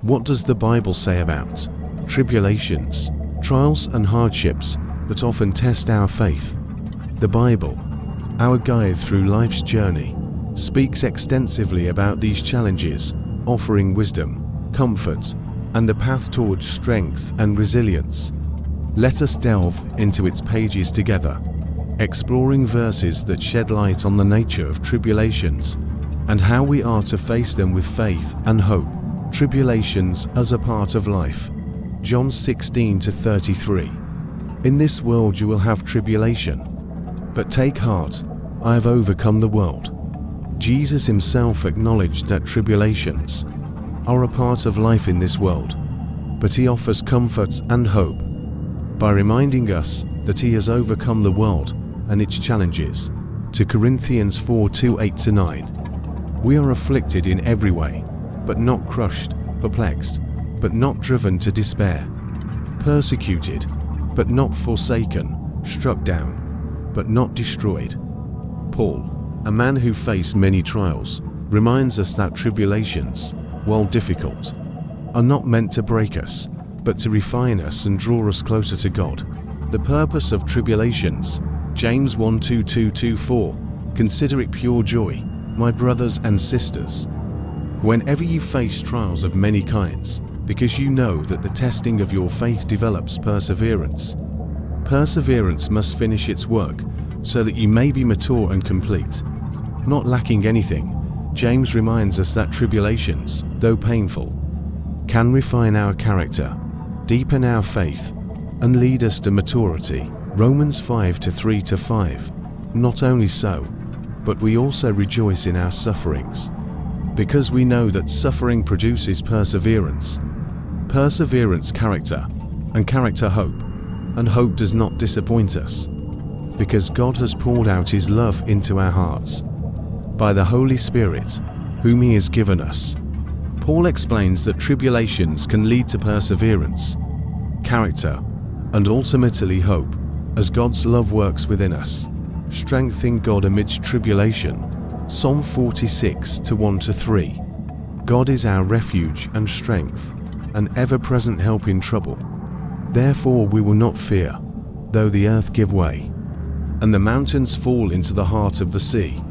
What does the Bible say about tribulations, trials and hardships that often test our faith? The Bible, our guide through life's journey, speaks extensively about these challenges, offering wisdom, comfort, and the path towards strength and resilience. Let us delve into its pages together, exploring verses that shed light on the nature of tribulations and how we are to face them with faith and hope. Tribulations as a part of life. John 16-33. In this world you will have tribulation, but take heart, I have overcome the world. Jesus himself acknowledged that tribulations are a part of life in this world, but he offers comfort and hope by reminding us that he has overcome the world and its challenges. 2 Corinthians 4:8-9. We are afflicted in every way, but not crushed, perplexed, but not driven to despair, persecuted, but not forsaken, struck down, but not destroyed. Paul, a man who faced many trials, reminds us that tribulations, while difficult, are not meant to break us, but to refine us and draw us closer to God. The purpose of tribulations, James 1:2-4, consider it pure joy, my brothers and sisters, whenever you face trials of many kinds, because you know that the testing of your faith develops perseverance. Perseverance must finish its work, so that you may be mature and complete, not lacking anything. James reminds us that tribulations, though painful, can refine our character, deepen our faith, and lead us to maturity. Romans 5:3-5. Not only so, but we also rejoice in our sufferings, because we know that suffering produces perseverance, perseverance character, and character hope, and hope does not disappoint us, because God has poured out his love into our hearts by the Holy Spirit, whom he has given us. Paul explains that tribulations can lead to perseverance, character, and ultimately hope, as God's love works within us. Strength in God amidst tribulation. Psalm 46:1-3. God is our refuge and strength, an ever-present help in trouble. Therefore we will not fear, though the earth give way, and the mountains fall into the heart of the sea,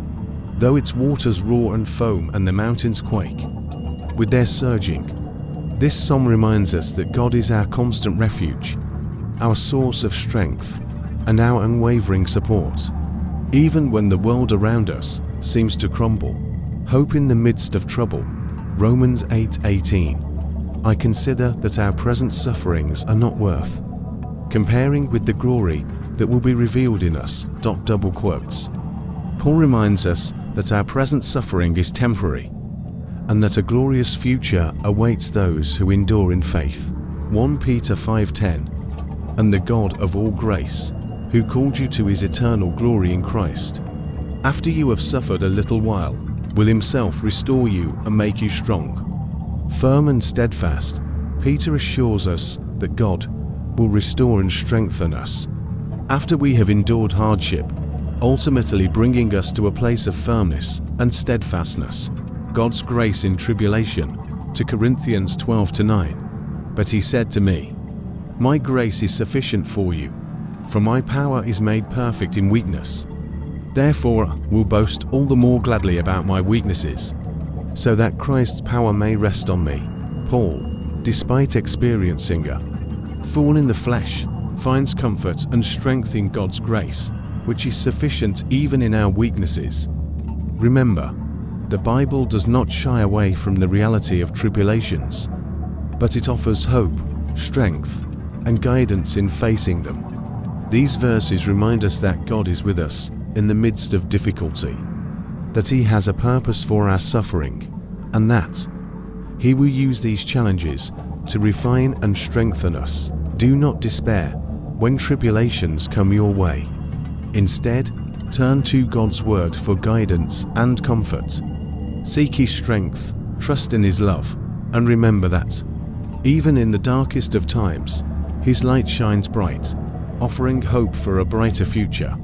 though its waters roar and foam and the mountains quake with their surging. This psalm reminds us that God is our constant refuge, our source of strength, and our unwavering support. Even when the world around us seems to crumble, hope in the midst of trouble. Romans 8:18. I consider that our present sufferings are not worth comparing with the glory that will be revealed in us. Double quotes. Paul reminds us that our present suffering is temporary, and that a glorious future awaits those who endure in faith. 1 Peter 5:10. And the God of all grace, who called you to his eternal glory in Christ, after you have suffered a little while, will himself restore you and make you strong, firm and steadfast. Peter assures us that God will restore and strengthen us after we have endured hardship, ultimately bringing us to a place of firmness and steadfastness. God's grace in tribulation. 2 Corinthians 12:9. But he said to me, my grace is sufficient for you, for my power is made perfect in weakness. Therefore will boast all the more gladly about my weaknesses, so that Christ's power may rest on me. Paul, despite experiencing a thorn in the flesh, finds comfort and strength in God's grace, which is sufficient even in our weaknesses. Remember, the Bible does not shy away from the reality of tribulations, but it offers hope, strength, and guidance in facing them. These verses remind us that God is with us in the midst of difficulty, that he has a purpose for our suffering, and that he will use these challenges to refine and strengthen us. Do not despair when tribulations come your way. Instead, turn to God's word for guidance and comfort. Seek his strength, trust in his love, and remember that, even in the darkest of times, his light shines bright, offering hope for a brighter future.